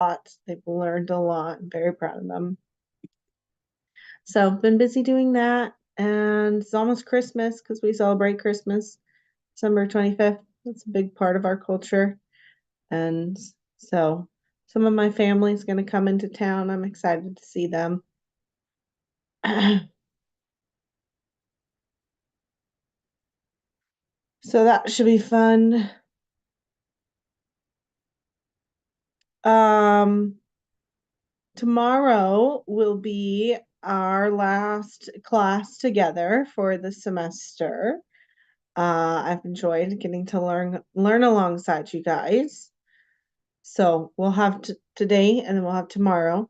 lot. They've learned a lot. I'm very proud of them. So I've been busy doing that. And it's almost Christmas because we celebrate Christmas December 25th. That's a big part of our culture. And so some of my family's going to come into town. I'm excited to see them. So that should be fun. Um, Tomorrow will be our last class together for the semester. I've enjoyed getting to learn alongside you guys. So we'll have today and then we'll have tomorrow.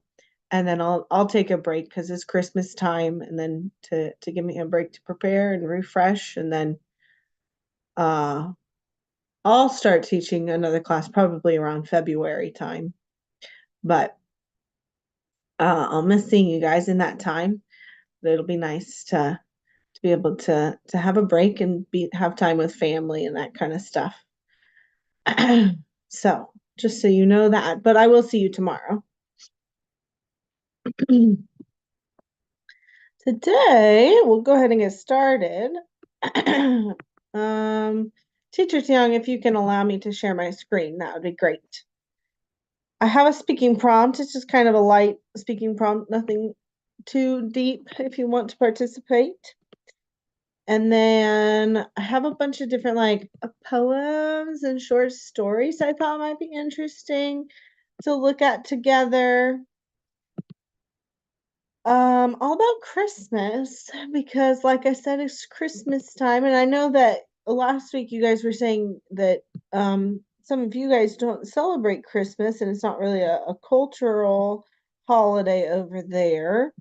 And then I'll take a break because it's Christmas time and then to give me a break to prepare and refresh and then uh I'll start teaching another class probably around February time. But I'll miss seeing you guys in that time. But it'll be nice to be able to have a break and be have time with family and that kind of stuff. So just so you know that, but I will see you tomorrow. Today, we'll go ahead and get started. um, Teacher Tiang, if you can allow me to share my screen, that would be great. I have a speaking prompt. It's just kind of a light speaking prompt, nothing too deep if you want to participate. And then I have a bunch of different like poems and short stories I thought might be interesting to look at together. All about Christmas because like I said, it's Christmas time, and I know that last week you guys were saying that some of you guys don't celebrate Christmas and it's not really a cultural holiday over there.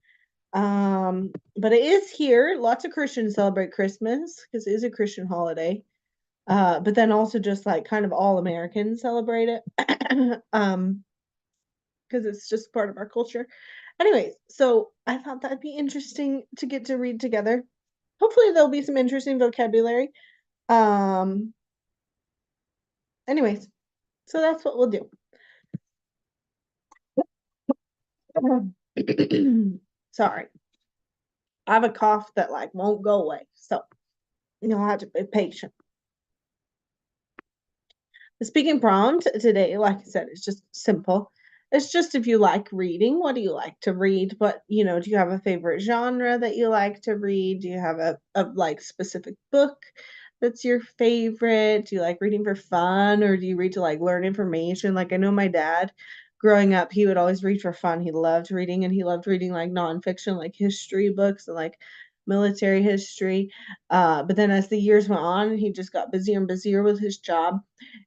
But it is here. Lots of Christians celebrate Christmas because it is a Christian holiday. But then also just like kind of all Americans celebrate it. Because it's just part of our culture. Anyways, so I thought that'd be interesting to get to read together. Hopefully there'll be some interesting vocabulary. Um, Anyways, so that's what we'll do. Sorry. I have a cough that like won't go away. So you'll have to be patient. The speaking prompt today, like I said, is just simple. It's just if you like reading, what do you like to read? What, do you have a favorite genre that you like to read? Do you have a like specific book that's your favorite? Do you like reading for fun or do you read to like learn information? Like I know my dad growing up, he would always read for fun. He loved reading and he loved reading like nonfiction, like history books and like military history. But then as the years went on, he just got busier and busier with his job.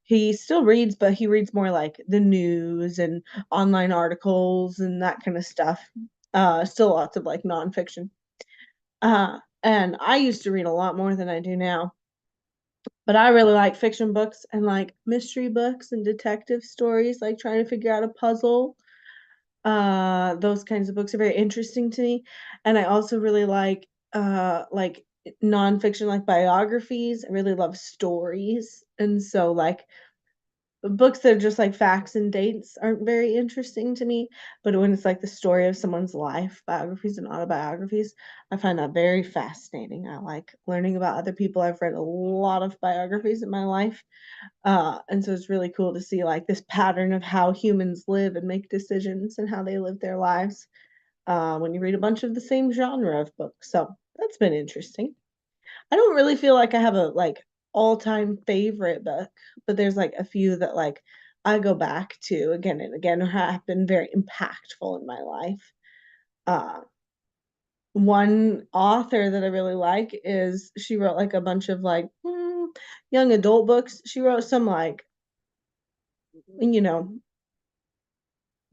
He still reads, but he reads more like the news and online articles and that kind of stuff. Still lots of like nonfiction. And I used to read a lot more than I do now. But I really like fiction books and like mystery books and detective stories, like trying to figure out a puzzle. Those kinds of books are very interesting to me. And I also really like nonfiction, like biographies. I really love stories. And so like books that are just like facts and dates aren't very interesting to me, but when it's like the story of someone's life, biographies and autobiographies, I find that very fascinating. I like learning about other people. I've read a lot of biographies in my life, and so it's really cool to see like this pattern of how humans live and make decisions and how they live their lives when you read a bunch of the same genre of books. So that's been interesting. I don't really feel like I have a like all-time favorite book, but there's like a few that like I go back to again and again or have been very impactful in my life. Uh, One author that I really like is she wrote like a bunch of like young adult books. She wrote some like you know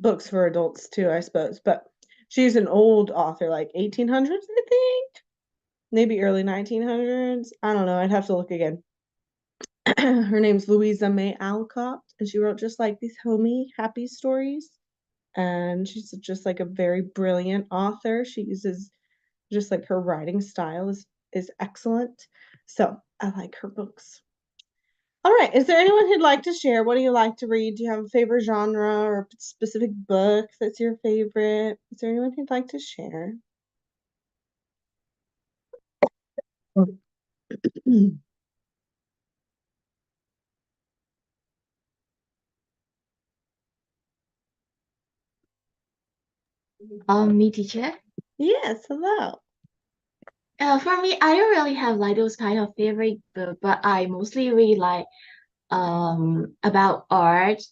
books for adults too, I suppose, but she's an old author, like 1800s, I think, maybe early 1900s. I don't know. I'd have to look again. Her name's Louisa May Alcott, and she wrote just like these homey, happy stories. And she's just like a very brilliant author. She uses just like her writing style is excellent. So I like her books. All right. Is there anyone who'd like to share? What do you like to read? Do you have a favorite genre or a specific book that's your favorite? Is there anyone who'd like to share? Me, teacher. Yes, hello. For me, I don't really have like those kind of favorite book, but I mostly read like about art.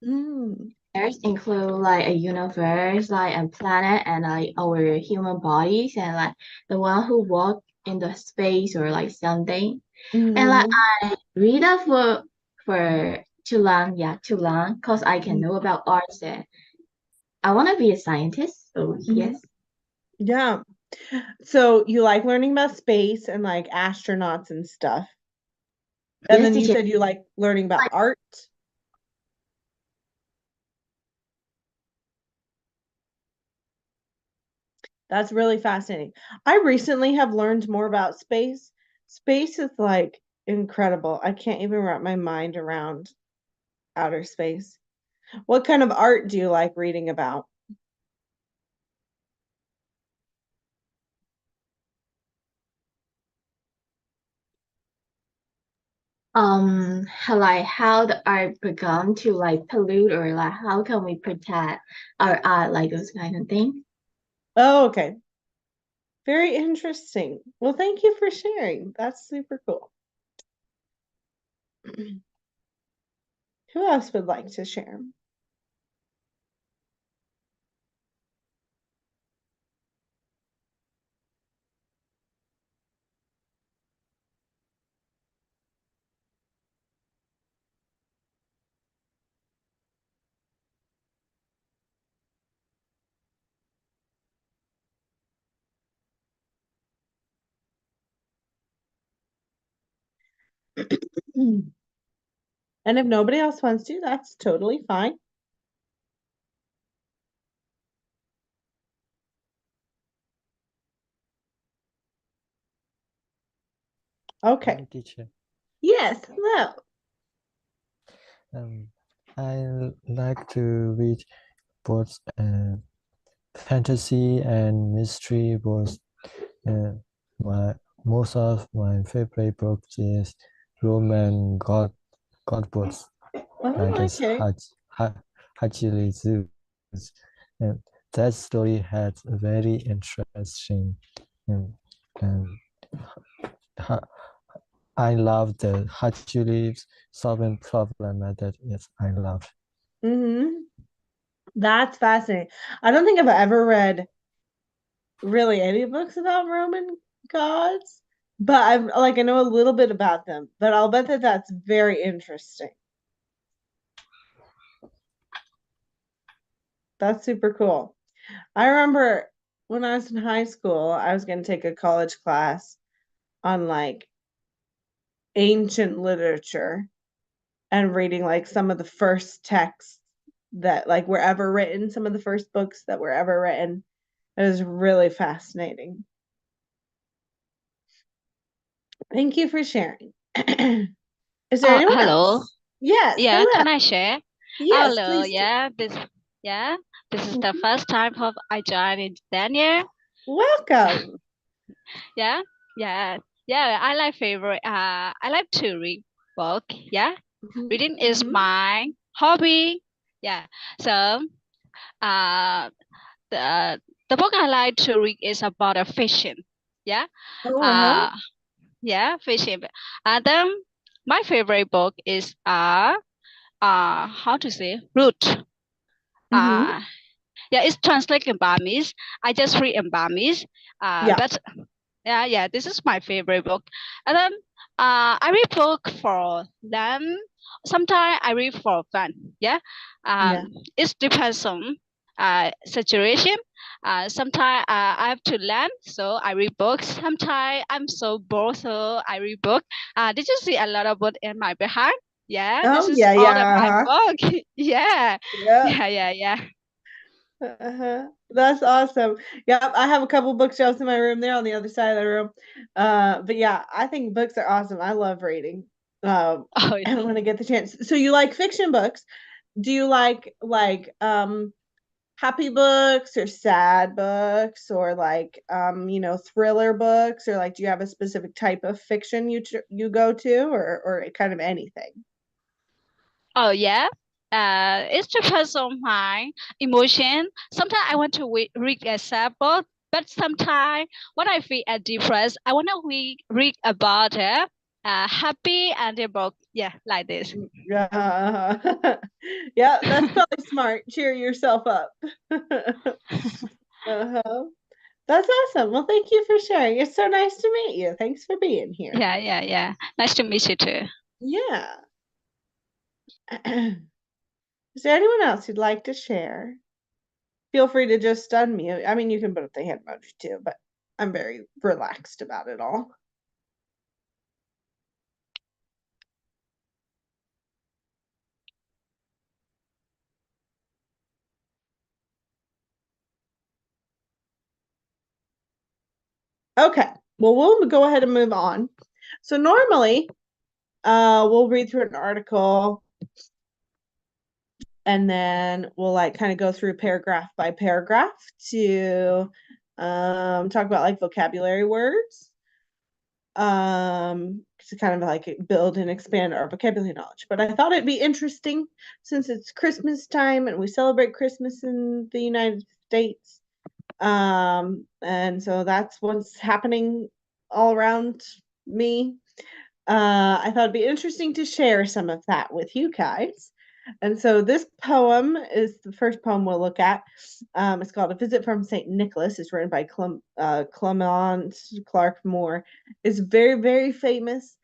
Mm, Arts include like a universe, like a planet, and like our human bodies, and like the one who walk in the space or like something. And like mm, I read that for to learn, yeah, to learn, cause I can know about arts. And I want to be a scientist, so mm. yes, Yeah. So you like learning about space and like astronauts and stuff. And yes, then you teacher. said you like learning about Like art. That's really fascinating. I recently have learned more about space. Space is like incredible. I can't even wrap my mind around outer space. What kind of art do you like reading about? how the art begun to like pollute or like how can we protect our art like those kind of things. Oh, okay. Very interesting. Well, thank you for sharing. That's super cool. Who else would like to share? And if nobody else wants to, that's totally fine. Okay. Hi, teacher. Yes, hello. Um, I like to read books, fantasy and mystery books. Uh, my most of my favorite books is Roman God books, like Oh, as okay. Achilles. And that story has a very interesting um, and ha- I love the Hercules solving problem method. Yes, I love. Mm-hmm. That's fascinating. I don't think I've ever read really any books about Roman gods, but I know a little bit about them, but I'll bet that that's very interesting. That's super cool. I remember when I was in high school, I was going to take a college class on like ancient literature and reading like some of the first texts that like were ever written, some of the first books that were ever written. It was really fascinating. Thank you for sharing. Is there anyone Hello. else? Yes, Yeah, hello. can I share? Yes, Hello. please do. Yeah, this is the Mhm. first time of I joined in Daniel. Welcome. Yeah, yeah, yeah. I like to read book. Yeah, reading is Mm-hmm. my hobby. Yeah. So, uh, the the book I like to read is about a fishing. Yeah. Oh, uh-huh. Uh, yeah, fishing. And then my favorite book is how to say root. Mm-hmm. Uh, yeah, it's translated in Burmese. I just read in Burmese. Yeah. But yeah, this is my favorite book. And then I read book for them. Sometimes I read for fun. Yeah, Yeah. it depends on situation. Sometimes I have to learn, so I read books. Sometimes I'm so bored, so I read book. Did you see a lot of book in my behind? Yeah, this Oh, is yeah, all of yeah. my Uh-huh. book. Yeah, Yep. yeah. Uh-huh. That's awesome. Yep, I have a couple bookshelves in my room. They're on the other side of the room. But yeah, I think books are awesome. I love reading. Oh, and when I get the chance. So you like fiction books? Do you like happy books or sad books or like thriller books, or like do you have a specific type of fiction you go to, or kind of anything? oh yeah. It depends on my emotion. Sometimes I want to read a sad book, but sometimes when I feel depressed, I want to read about happy and a book. Yeah, like this. Yeah. Yeah, that's probably smart. Cheer yourself up. Uh-huh. That's awesome. Well, thank you for sharing. It's so nice to meet you. Thanks for being here. Yeah. Nice to meet you too. Yeah. Is there anyone else who'd like to share? Feel free to just unmute. I mean, you can put up the hand emoji too, but I'm very relaxed about it all. Okay, well, we'll go ahead and move on. So normally, we'll read through an article and then we'll like kind of go through paragraph by paragraph to talk about like vocabulary words. To kind of like build and expand our vocabulary knowledge. But I thought it'd be interesting since it's Christmas time and we celebrate Christmas in the United States. And so that's what's happening all around me. I thought it'd be interesting to share some of that with you guys. And so this poem is the first poem we'll look at. It's called A Visit from St. Nicholas. It's written by Clement Clark Moore. It's very, very famous.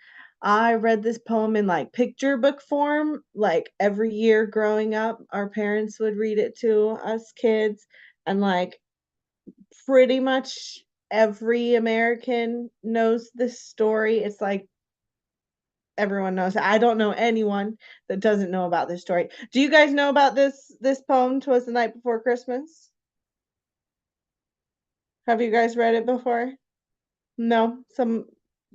I read this poem in like picture book form, like every year growing up. Our parents would read it to us kids, and like pretty much every American knows this story. It's like everyone knows. I don't know anyone that doesn't know about this story. Do you guys know about this poem, "'Twas the Night Before Christmas"? Have you guys read it before? No? Some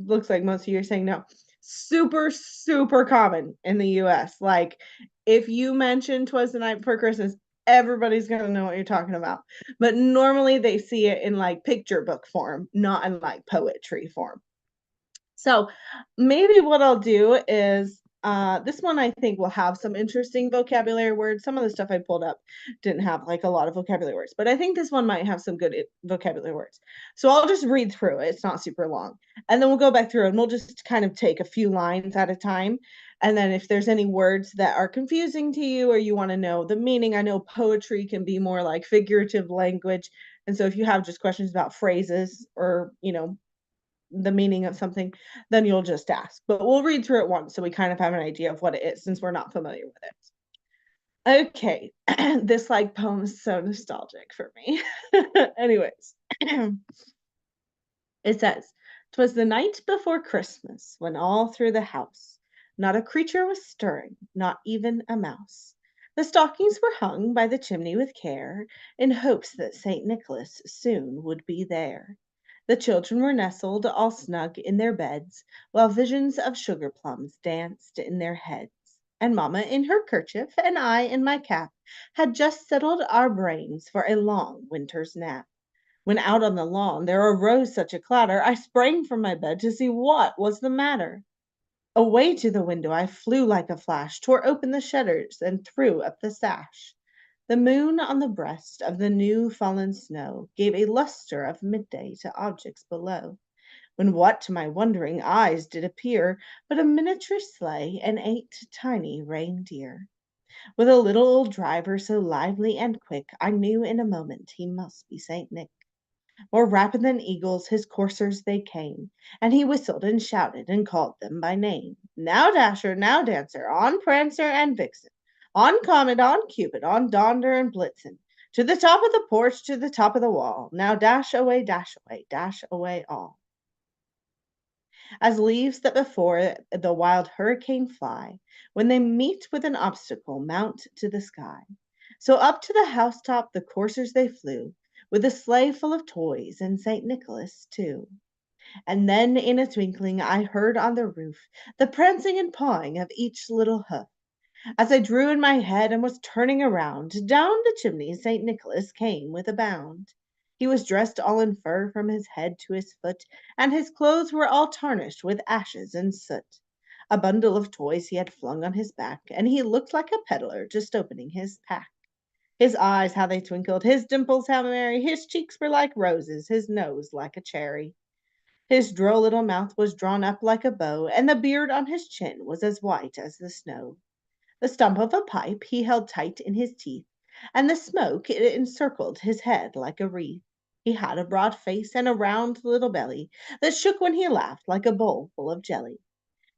looks like most of you are saying no. Super, super common in the US. Like if you mention "'Twas the Night Before Christmas", everybody's gonna know what you're talking about. But normally they see it in like picture book form, not in like poetry form. So maybe what I'll do is this one I think will have some interesting vocabulary words. Some of the stuff I pulled up didn't have like a lot of vocabulary words, but I think this one might have some good vocabulary words. So I'll just read through it. It's not super long. And then we'll go back through and we'll just kind of take a few lines at a time. And then if there's any words that are confusing to you or you want to know the meaning, I know poetry can be more like figurative language. And so if you have just questions about phrases or, the meaning of something, then you'll just ask. But we'll read through it once so we kind of have an idea of what it is since we're not familiar with it. Okay, this like poem is so nostalgic for me. Anyways, it says, "'Twas the night before Christmas when all through the house not a creature was stirring, not even a mouse. The stockings were hung by the chimney with care, in hopes that St. Nicholas soon would be there. The children were nestled all snug in their beds, while visions of sugar plums danced in their heads. And mamma in her kerchief, and I in my cap, had just settled our brains for a long winter's nap. When out on the lawn there arose such a clatter, I sprang from my bed to see what was the matter. Away to the window I flew like a flash, tore open the shutters, and threw up the sash. The moon on the breast of the new fallen snow gave a lustre of midday to objects below, when what to my wondering eyes did appear but a miniature sleigh and 8 tiny reindeer. With a little old driver so lively and quick, I knew in a moment he must be Saint Nick. More rapid than eagles his coursers they came, and he whistled and shouted and called them by name. Now Dasher, now Dancer, on Prancer and Vixen, on Comet, on Cupid, on Donder and Blitzen, to the top of the porch, to the top of the wall. Now dash away, all. As leaves that before the wild hurricane fly, when they meet with an obstacle, mount to the sky. So up to the housetop the coursers they flew, with a sleigh full of toys and St. Nicholas too. And then in a twinkling I heard on the roof the prancing and pawing of each little hoof. As I drew in my head and was turning around, down the chimney St. Nicholas came with a bound. He was dressed all in fur from his head to his foot, and his clothes were all tarnished with ashes and soot. A bundle of toys he had flung on his back, and he looked like a peddler just opening his pack. His eyes, how they twinkled, his dimples, how merry, his cheeks were like roses, his nose like a cherry. His droll little mouth was drawn up like a bow, and the beard on his chin was as white as the snow. The stump of a pipe he held tight in his teeth, and the smoke it encircled his head like a wreath. He had a broad face and a round little belly that shook when he laughed like a bowl full of jelly.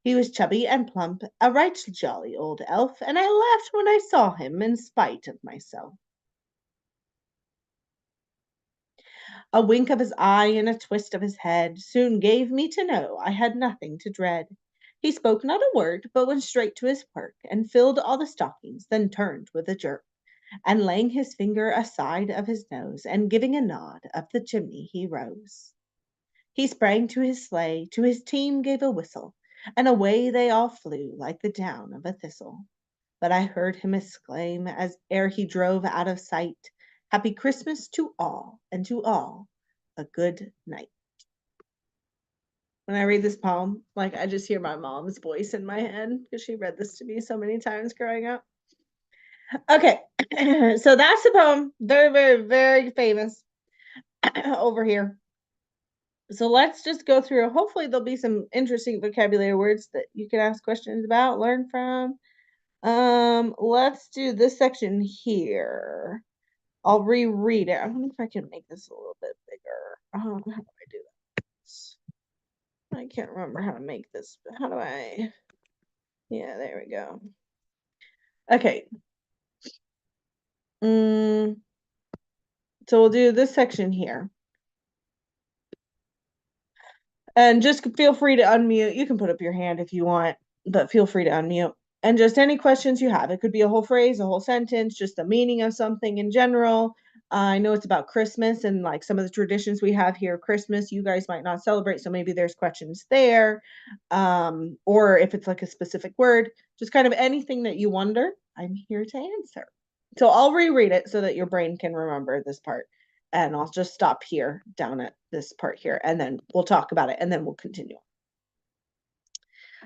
He was chubby and plump, a right jolly old elf, and I laughed when I saw him in spite of myself. A wink of his eye and a twist of his head soon gave me to know I had nothing to dread. He spoke not a word, but went straight to his work, and filled all the stockings, then turned with a jerk, and laying his finger aside of his nose, and giving a nod, up the chimney he rose. He sprang to his sleigh, to his team gave a whistle, and away they all flew like the down of a thistle. But I heard him exclaim, as ere he drove out of sight, Happy Christmas to all, and to all a good night. When I read this poem, like I just hear my mom's voice in my head because she read this to me so many times growing up. Okay, so that's the poem. Very, very, very famous over here. So let's just go through. Hopefully, there'll be some interesting vocabulary words that you can ask questions about, learn from. Let's do this section here. I'll reread it. I wonder if I can make this a little bit bigger. How do I do that? I can't remember how to make this. How do I? Yeah, there we go. Okay. So we'll do this section here. And just feel free to unmute. You can put up your hand if you want, but feel free to unmute. And just any questions you have. It could be a whole phrase, a whole sentence, just the meaning of something in general. I know it's about Christmas and like some of the traditions we have here. Christmas, you guys might not celebrate, so maybe there's questions there. Or if it's like a specific word, just kind of anything that you wonder, I'm here to answer. So I'll reread it so that your brain can remember this part. And I'll just stop here down at this part here, and then we'll talk about it, and then we'll continue.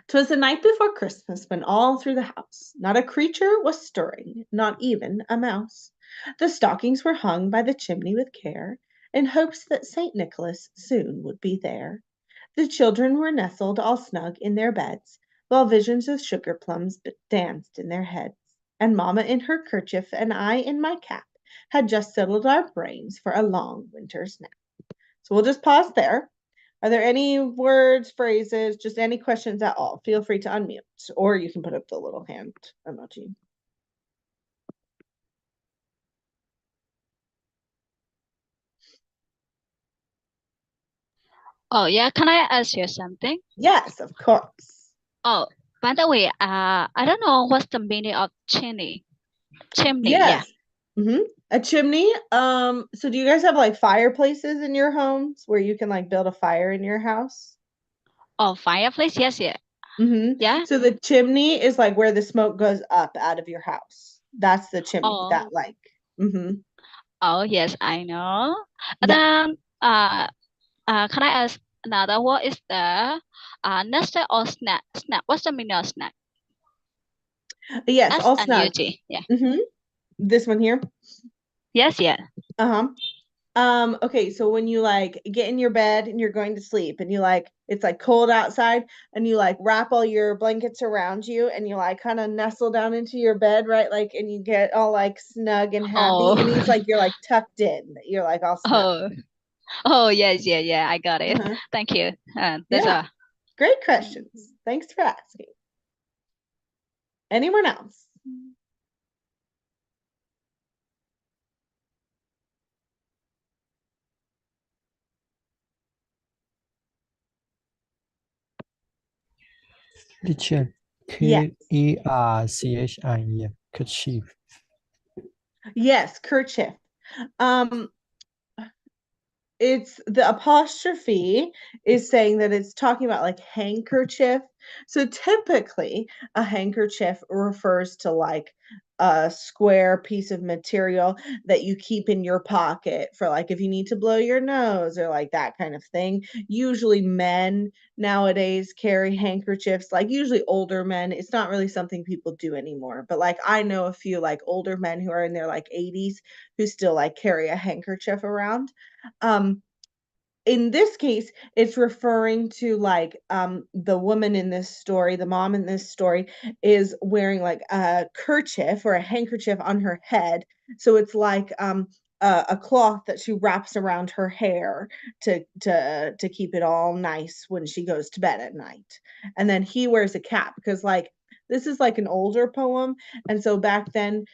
'Twas the night before Christmas when all through the house not a creature was stirring, not even a mouse. The stockings were hung by the chimney with care, in hopes that St. Nicholas soon would be there. The children were nestled all snug in their beds, while visions of sugar plums danced in their heads. And Mamma in her kerchief and I in my cap had just settled our brains for a long winter's nap. So we'll just pause there. Are there any words, phrases, just any questions at all? Feel free to unmute, or you can put up the little hand emoji. Oh, yeah. Can I ask you something? Yes, of course. Oh, by the way, I don't know what's the meaning of chimney. Chimney, Yes. Yeah. A chimney. So do you guys have like fireplaces in your homes where you can like build a fire in your house? Oh, fireplace? Yes, yeah. Yeah. So the chimney is like where the smoke goes up out of your house. That's the chimney. That like. Oh, yes, I know. Yeah. Then, can I ask another? What is the nested or snack? Snack. What's the meaning of snack? Yes, all snug. Yeah. This one here. Yes, yeah. Okay, so when you like get in your bed and you're going to sleep and you like it's like cold outside and you like wrap all your blankets around you and you like kind of nestle down into your bed, right? Like and you get all like snug and happy. It means like you're like tucked in, you're like all snug. Oh yes, yeah, I got it. Thank you. That's great questions. Thanks for asking. Anyone else? Teacher, Kerchie, kerchief. Yes, kerchief. it's the apostrophe is saying that it's talking about like handkerchief. So typically a handkerchief refers to like a square piece of material that you keep in your pocket for like if you need to blow your nose or like that kind of thing. Usually men nowadays carry handkerchiefs, like usually older men. It's not really something people do anymore, but like I know a few like older men who are in their like 80s who still like carry a handkerchief around. um in this case, it's referring to like the woman in this story, the mom in this story is wearing like a kerchief or a handkerchief on her head. So it's like a cloth that she wraps around her hair to keep it all nice when she goes to bed at night. And then he wears a cap because like this is like an older poem, and so back then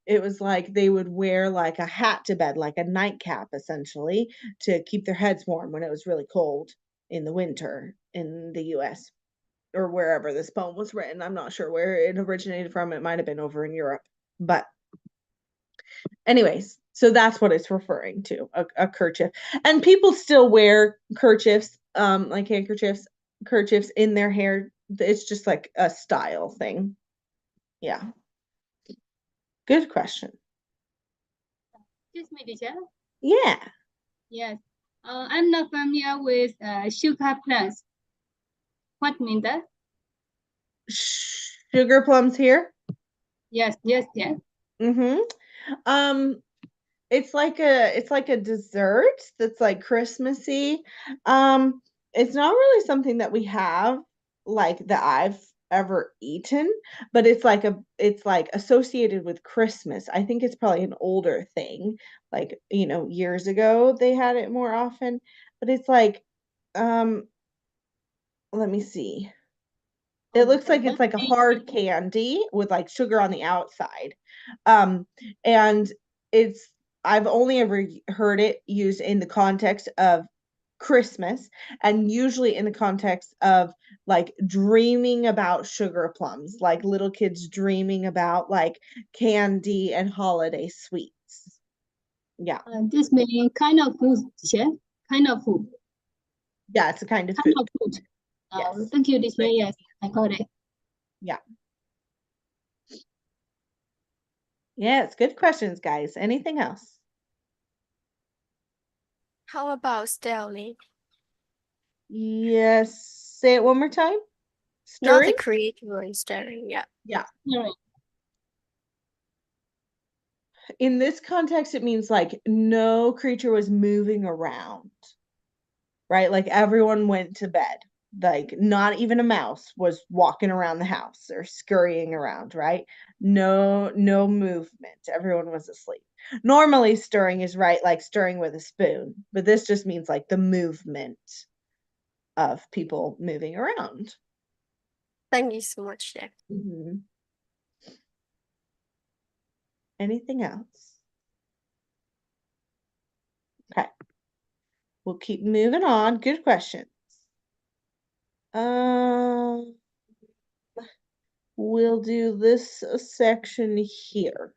it was like they would wear like a hat to bed, like a nightcap essentially, to keep their heads warm when it was really cold in the winter in the US or wherever this poem was written. I'm not sure where it originated from. It might have been over in Europe. But anyways, so that's what it's referring to, a kerchief. And people still wear kerchiefs, like handkerchiefs, kerchiefs in their hair. It's just like a style thing. Yeah. Good question. Excuse me, teacher. Yeah. Yes. I'm not familiar with sugar plums. What mean that? Sugar plums here? Yes, yes, yes. Mm-hmm. It's like a dessert that's like Christmassy. It's not really something that we have like that I've ever eaten, but it's like associated with Christmas. I think it's probably an older thing. Like, years ago they had it more often, but it's like um let me see. It looks like it's like a hard candy with like sugar on the outside. And it's I've only ever heard it used in the context of Christmas and usually in the context of like dreaming about sugar plums, like little kids dreaming about like candy and holiday sweets. Yeah. This means kind of food, teacher. Kind of food. Yeah, it's a kind of Kind food. of food. Yes. Thank you, teacher. Yes, I got it. Yeah. Yes, good questions, guys. Anything else? How about Stanley? Yes. Say it one more time. Not Stirring? the creator in staring, yeah. Yeah. Yeah. In this context, it means like no creature was moving around, right? Like everyone went to bed. Like not even a mouse was walking around the house or scurrying around, right? No movement. Everyone was asleep. Normally stirring is right, like stirring with a spoon, but this just means like the movement of people moving around. Thank you so much, Jack. Mm-hmm. Anything else? Okay. We'll keep moving on. Good questions. We'll do this section here.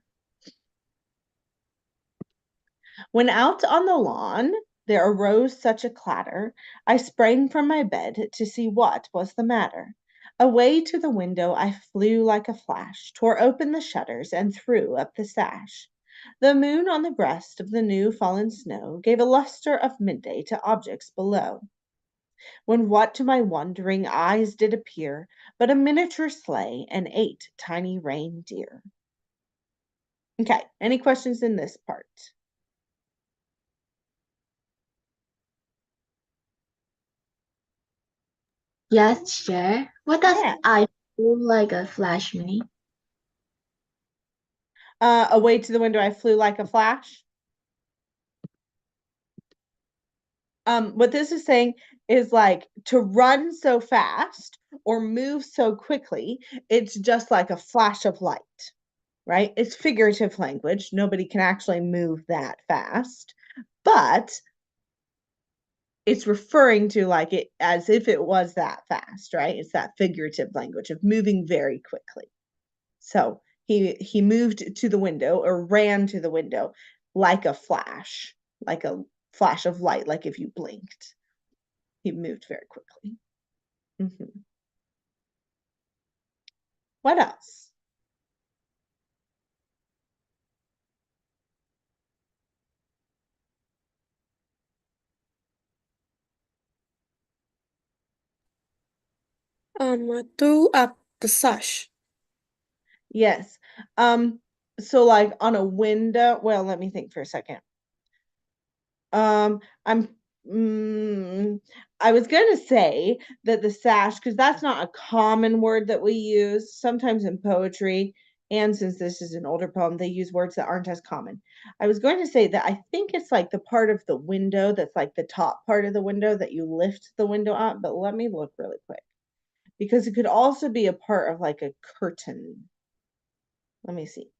When out on the lawn, there arose such a clatter, I sprang from my bed to see what was the matter. Away to the window I flew like a flash, tore open the shutters, and threw up the sash. The moon on the breast of the new fallen snow gave a lustre of midday to objects below. When what to my wondering eyes did appear but a miniature sleigh and 8 tiny reindeer. Okay, any questions in this part? Yes, sure. What does Yeah. I feel like a flash mean? Away to the window I flew like a flash. What this is saying is like to run so fast or move so quickly, it's just like a flash of light, right? It's figurative language. Nobody can actually move that fast, but it's referring to like it as if it was that fast, right? It's that figurative language of moving very quickly. So he moved to the window or ran to the window like a flash, like a flash of light, like if you blinked. He moved very quickly. What else? Threw up the sash. Yes. So like on a window, well, let me think for a second. I'm I was gonna say that the sash, because that's not a common word that we use. Sometimes in poetry, and since this is an older poem, they use words that aren't as common. I was going to say that I think it's like the part of the window that's like the top part of the window that you lift the window up, but let me look really quick. Because it could also be a part of like a curtain. Let me see.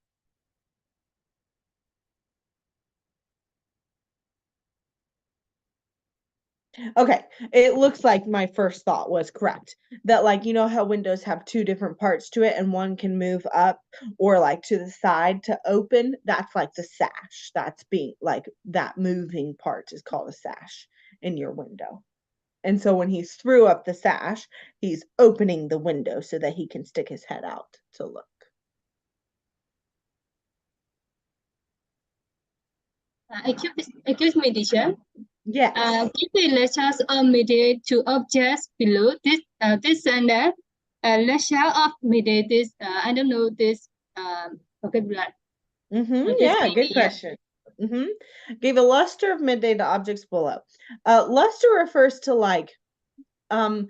Okay, it looks like my first thought was correct. That like, you know how windows have two different parts to it and one can move up or like to the side to open? That's like the sash. That's being like that moving part is called a sash in your window. And so when he threw up the sash, he's opening the window so that he can stick his head out to look. Excuse me, teacher. Yes. Give the lectures of mediate to objects below this and that. Lecture of mediate this. I don't know this vocabulary. Yeah, good question. Gave a luster of midday to objects below. Luster refers to like the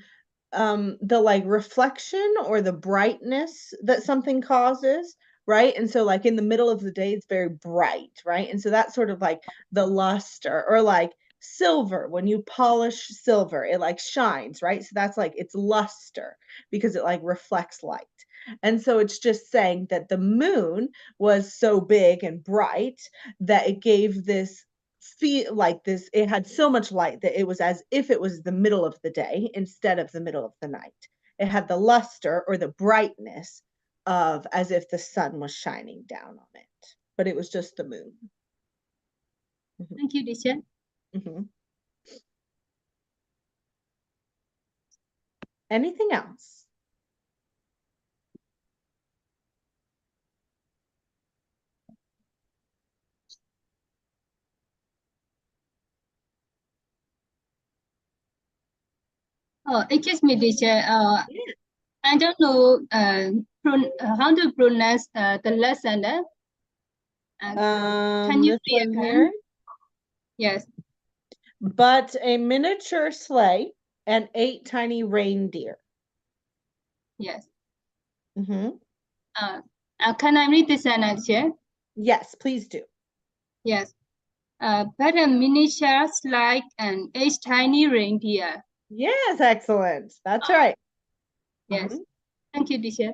like reflection or the brightness that something causes, right? And so like in the middle of the day it's very bright, right? And so that's sort of like the luster, or like silver, when you polish silver it like shines, right? So that's like it's luster because it like reflects light. And so it's just saying that the moon was so big and bright that it gave this feel like this, it had so much light that it was as if it was the middle of the day instead of the middle of the night. It had the luster or the brightness of as if the sun was shining down on it, but it was just the moon. Thank you, teacher. Anything else? Oh, excuse me, teacher. I don't know how to pronounce the lesson. Can you This read one again? here. Yes. But a miniature sleigh and 8 tiny reindeer. Yes. Can I read this sentence? Yes, please do. Yes. But a miniature sleigh and 8 tiny reindeer. Yes, excellent. That's right. Yes. Thank you, teacher.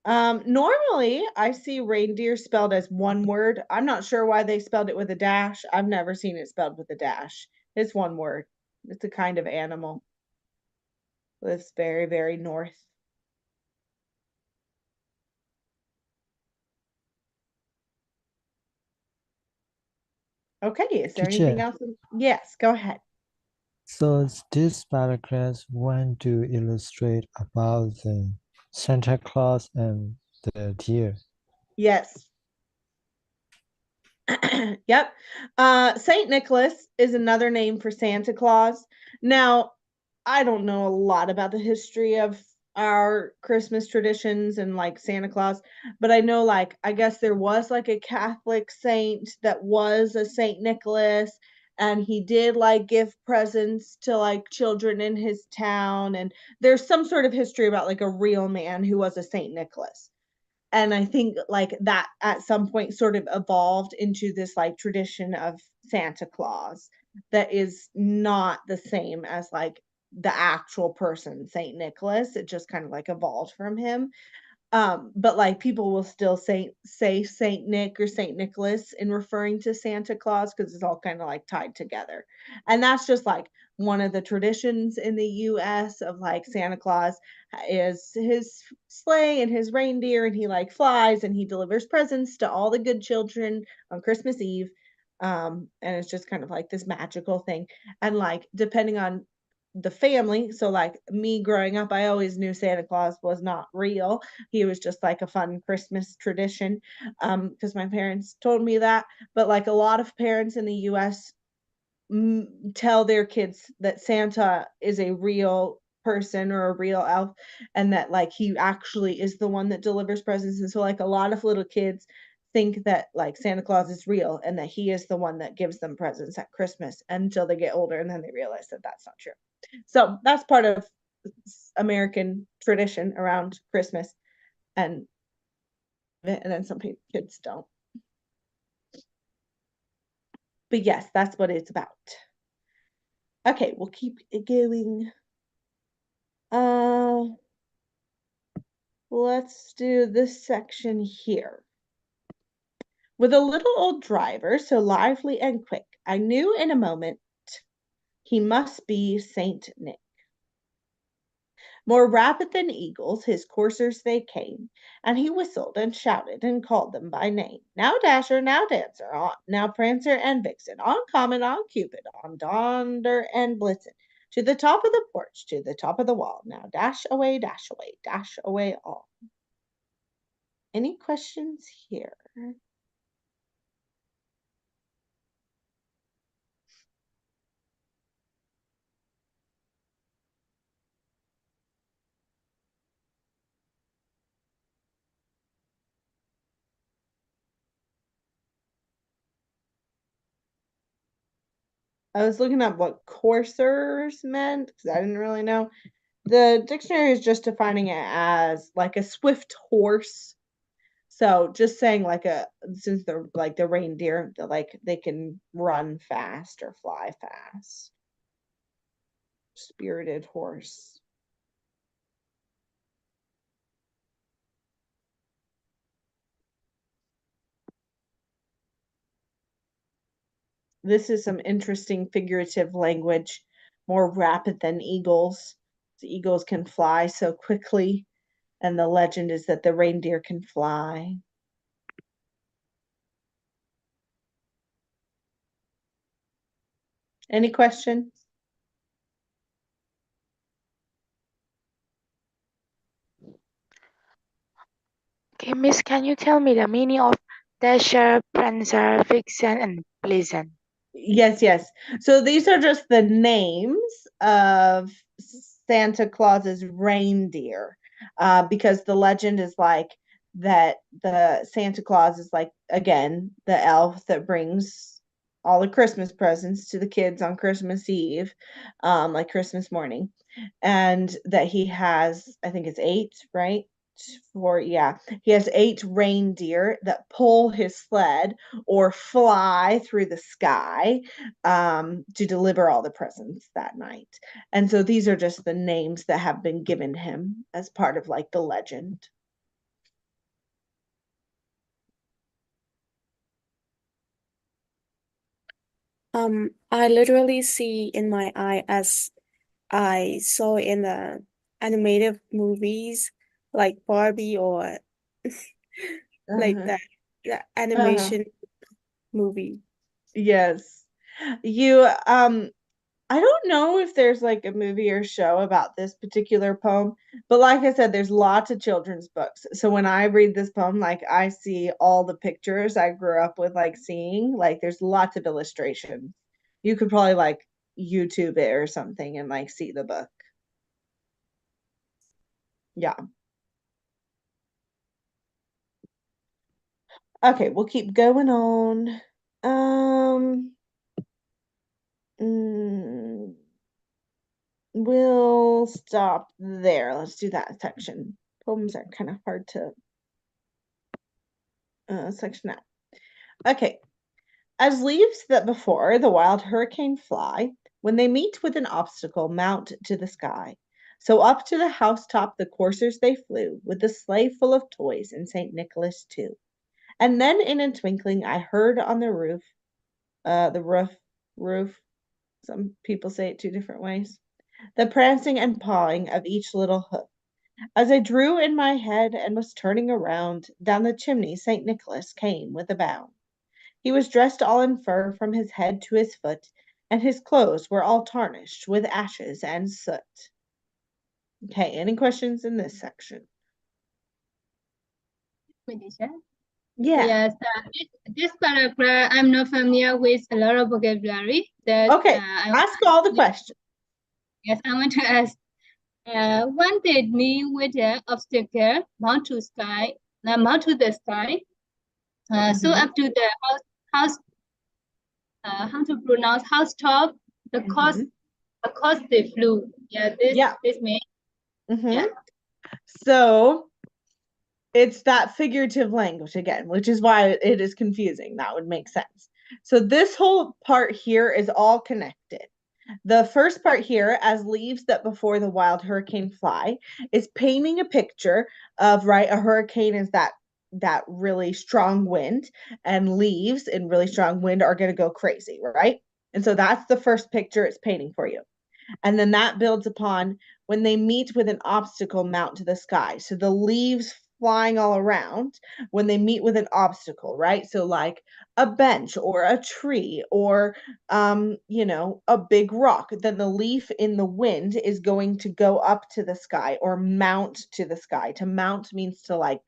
Normally I see reindeer spelled as one word. I'm not sure why they spelled it with a dash. I've never seen it spelled with a dash. It's one word. It's a kind of animal. Lives very, very north. Okay, is there anything else? Yes, go ahead. So this paragraph want to illustrate about the Santa Claus and the deer. Yes. Yep. Saint Nicholas is another name for Santa Claus. Now, I don't know a lot about the history of our Christmas traditions and like Santa Claus, but I know like I guess there was like a Catholic saint that was a Saint Nicholas, and he did like give presents to like children in his town, and there's some sort of history about like a real man who was a Saint Nicholas. And I think like that at some point sort of evolved into this like tradition of Santa Claus that is not the same as like the actual person Saint Nicholas. It just kind of like evolved from him. But like people will still say Saint Nick or Saint Nicholas in referring to Santa Claus because it's all kind of like tied together. And that's just like one of the traditions in the US of like Santa Claus is his sleigh and his reindeer, and he like flies and he delivers presents to all the good children on Christmas Eve. And it's just kind of like this magical thing. And like depending on the family, so like me growing up, I always knew Santa Claus was not real. He was just like a fun Christmas tradition, because my parents told me that. But like a lot of parents in the US tell their kids that Santa is a real person or a real elf, and that like he actually is the one that delivers presents. And so like a lot of little kids think that like Santa Claus is real and that he is the one that gives them presents at Christmas until they get older, and then they realize that that's not true. So that's part of American tradition around Christmas, and then some kids don't. But yes, that's what it's about. Okay, we'll keep it going. Let's do this section here. With a little old driver, so lively and quick, I knew in a moment he must be Saint Nick. More rapid than eagles, his coursers they came, and he whistled and shouted and called them by name. Now Dasher, now Dancer, on, now Prancer and Vixen, on Comet, on Cupid, on Donder and Blitzen, to the top of the porch, to the top of the wall. Now dash away all. Any questions here? I was looking up what coursers meant because I didn't really know. The dictionary is just defining it as like a swift horse. So just saying like since they're like the reindeer, like they can run fast or fly fast. Spirited horse. This is some interesting figurative language, more rapid than eagles. The eagles can fly so quickly, and the legend is that the reindeer can fly. Any questions? Okay, Miss, can you tell me the meaning of Dasher, Prancer, Vixen, and Blitzen? Yes. So these are just the names of Santa Claus's reindeer, because the legend is like that the Santa Claus is like, again, the elf that brings all the Christmas presents to the kids on Christmas Eve, like Christmas morning, and that he has, I think it's 8, right? He has 8 reindeer that pull his sled or fly through the sky, to deliver all the presents that night. And so these are just the names that have been given him as part of like the legend. I literally see in my eye as I saw in the animated movies like Barbie or like Uh-huh. the animation movie. Yes. I don't know if there's like a movie or show about this particular poem, but like I said, there's lots of children's books. So when I read this poem, like I see all the pictures I grew up with, like seeing, like there's lots of illustrations. You could probably like YouTube it or something and like see the book. Yeah. Okay, we'll keep going on. Mm, we'll stop there. Let's do that section. Poems are kind of hard to section out. Okay. As leaves that before the wild hurricane fly, when they meet with an obstacle, mount to the sky. So up to the housetop the coursers they flew, with the sleigh full of toys and St. Nicholas too. And then in a twinkling I heard on the roof, roof, some people say it 2 different ways, the prancing and pawing of each little hoof. As I drew in my head and was turning around, down the chimney St. Nicholas came with a bound. He was dressed all in fur from his head to his foot, and his clothes were all tarnished with ashes and soot. Okay, any questions in this section? Yeah. Yes, this paragraph, I'm not familiar with a lot of vocabulary. That Okay, ask all the questions. Yes, I want to ask. One day, me with an obstacle mount to the sky. So up to the house. How to pronounce housetop? The cost they flew. Yeah, this means. Yeah. So it's that figurative language again, which is why it is confusing. That would make sense. So this whole part here is all connected. The first part here, as leaves that before the wild hurricane fly, is painting a picture of, right, a hurricane is that really strong wind, and leaves in really strong wind are going to go crazy, right? And so that's the first picture it's painting for you. And then that builds upon when they meet with an obstacle mount to the sky. So the leaves flying all around when they meet with an obstacle, right? So like a bench or a tree or a big rock, then the leaf in the wind is going to go up to the sky or mount to the sky. To mount means to like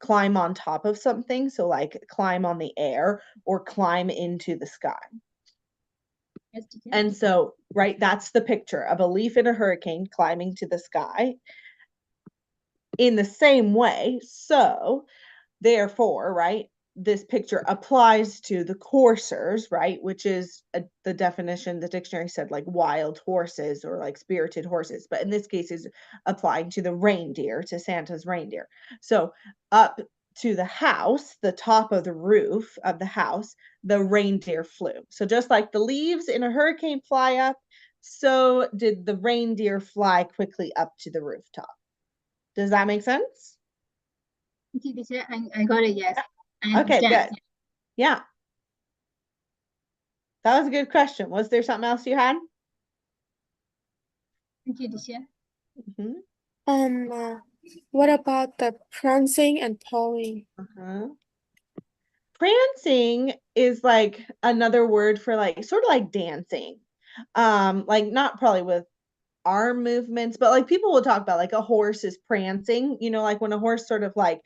climb on top of something, so like climb on the air or climb into the sky. And so, right, that's the picture of a leaf in a hurricane climbing to the sky. In the same way, so therefore, right, this picture applies to the coursers, right, which is the definition the dictionary said like wild horses or like spirited horses, but in this case is applying to the reindeer, to Santa's reindeer. So up to the house, the top of the roof of the house, the reindeer flew. So just like the leaves in a hurricane fly up, so did the reindeer fly quickly up to the rooftop. Does that make sense? Teacher, I got it, yes. Okay, good. Yeah. That was a good question. Was there something else you had? Thank you, teacher. What about the prancing and pawing? Prancing is like another word for like sort of like dancing. Like not probably with arm movements, but like people will talk about like a horse is prancing, like when a horse sort of like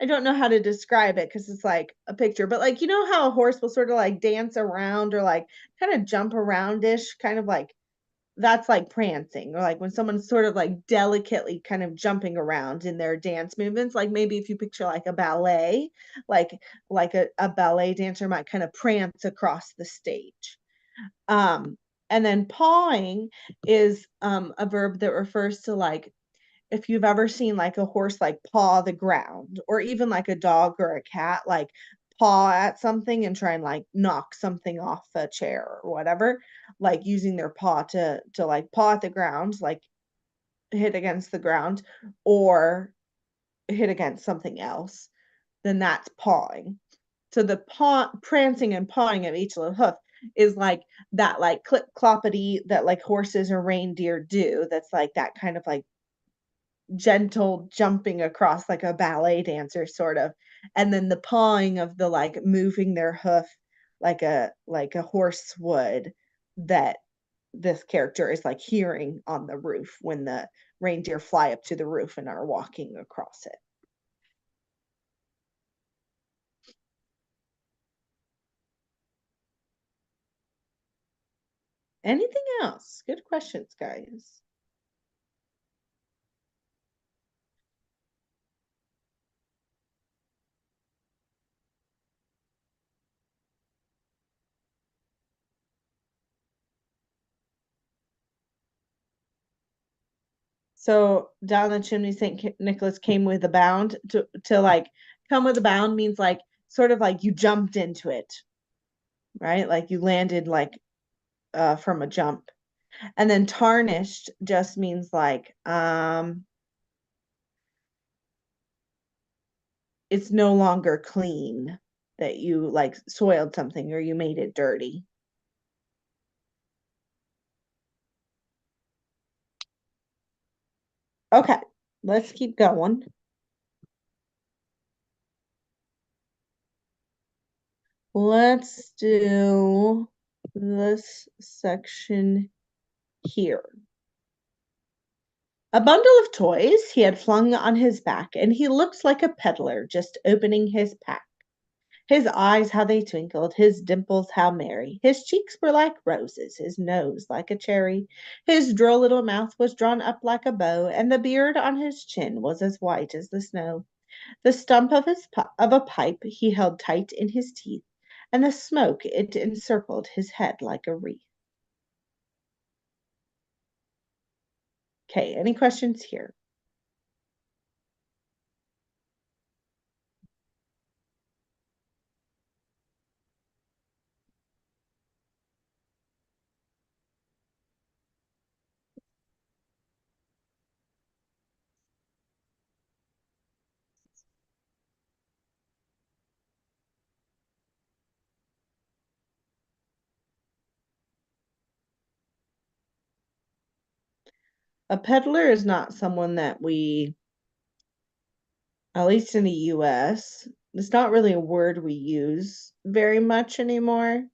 I don't know how to describe it because it's like a picture, but like how a horse will sort of like dance around or like kind of jump around-ish, kind of like that's like prancing, or like when someone's sort of like delicately kind of jumping around in their dance movements. Like maybe if you picture like a ballet, like a ballet dancer might kind of prance across the stage. And then pawing is a verb that refers to like if you've ever seen like a horse like paw the ground, or even like a dog or a cat like paw at something and try and like knock something off a chair or whatever, like using their paw to like paw at the ground, like hit against the ground or hit against something else, then that's pawing. So the prancing and pawing of each little hoof is like that like clip cloppity that like horses or reindeer do. That's like that kind of like gentle jumping across like a ballet dancer sort of, and then the pawing of the like moving their hoof like a horse would, that this character is like hearing on the roof when the reindeer fly up to the roof and are walking across it. Anything else? Good questions, guys. So down the chimney, St. Nicholas came with a bound. To like come with a bound means like sort of like you jumped into it, right? Like you landed like from a jump. And then tarnished just means like it's no longer clean, that you like soiled something or you made it dirty. Okay, let's keep going. let's do this section here. A bundle of toys he had flung on his back, and he looked like a peddler just opening his pack. His eyes, how they twinkled, his dimples, how merry. His cheeks were like roses, his nose like a cherry. His droll little mouth was drawn up like a bow, and the beard on his chin was as white as the snow. The stump of a pipe he held tight in his teeth, and the smoke it encircled his head like a wreath. Okay, any questions here? A peddler is not someone that we, at least in the US, it's not really a word we use very much anymore.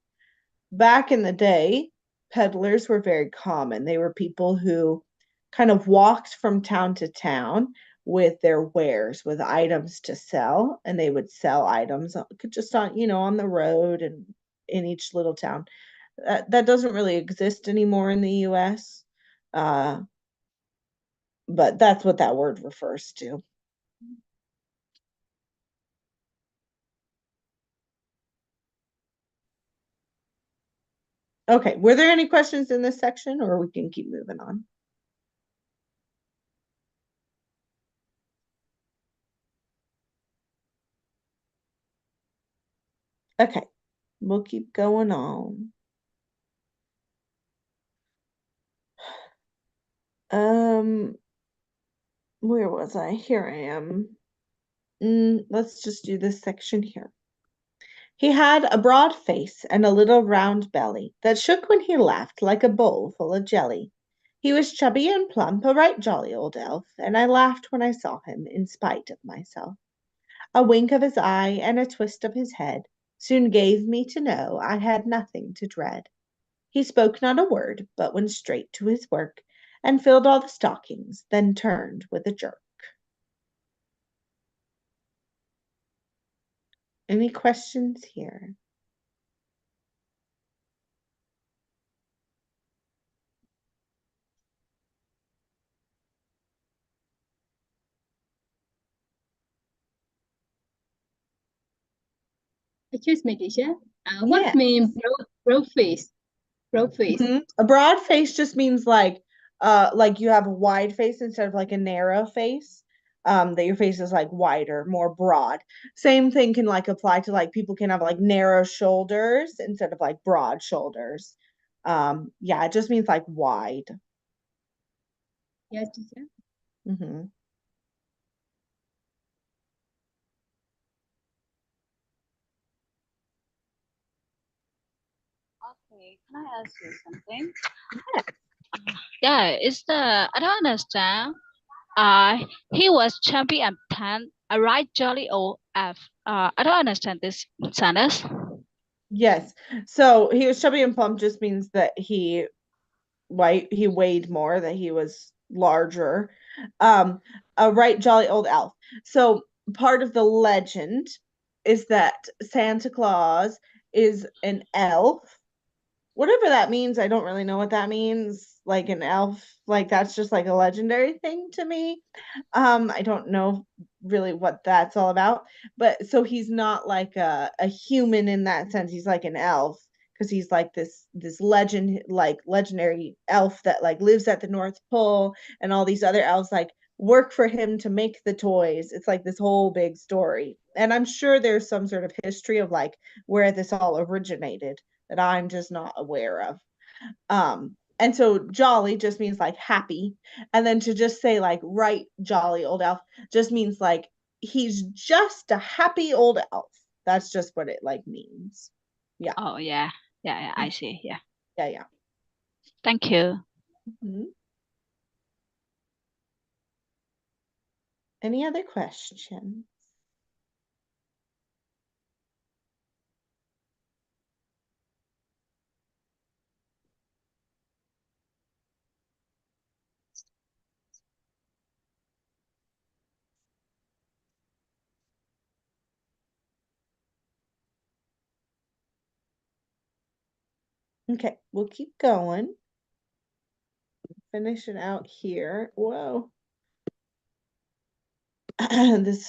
Back in the day, peddlers were very common. They were people who kind of walked from town to town with their wares, with items to sell, and they would sell items just on, on the road and in each little town. That doesn't really exist anymore in the US. But that's what that word refers to. Okay, were there any questions in this section, or we can keep moving on? Okay, we'll keep going on. Where was I? Here I am. Let's just do this section here. He had a broad face and a little round belly that shook when he laughed like a bowl full of jelly. He was chubby and plump, a right jolly old elf, and I laughed when I saw him in spite of myself. A wink of his eye and a twist of his head soon gave me to know I had nothing to dread. He spoke not a word, but went straight to his work and filled all the stockings, then turned with a jerk. Any questions here? Excuse me, teacher. What mean broad face? Broad face. A broad face just means like you have a wide face instead of like a narrow face. That your face is like wider, more broad. Same thing can like apply to like people can have like narrow shoulders instead of like broad shoulders. Yeah, it just means like wide. Yes, teacher. Okay, can I ask you something? Yeah, I don't understand. He was chubby and tan, a right jolly old elf. I don't understand this sentence. Yes. So he was chubby and plump just means that he weighed more, that he was larger. A right jolly old elf. So part of the legend is that Santa Claus is an elf. Whatever that means, I don't really know what that means. Like an elf, like that's just like a legendary thing to me. I don't know really what that's all about. But so he's not like a human in that sense. He's like an elf because he's like this legendary elf that like lives at the North Pole, and all these other elves like work for him to make the toys. It's like this whole big story. And I'm sure there's some sort of history of like where this all originated that I'm just not aware of. And so jolly just means like happy. And then to just say like right jolly old elf just means like he's just a happy old elf. That's just what it like means. Yeah. Oh yeah. Yeah, I see. Yeah. Yeah. Thank you. Any other questions? Okay, we'll keep going. Finish it out here. Whoa. This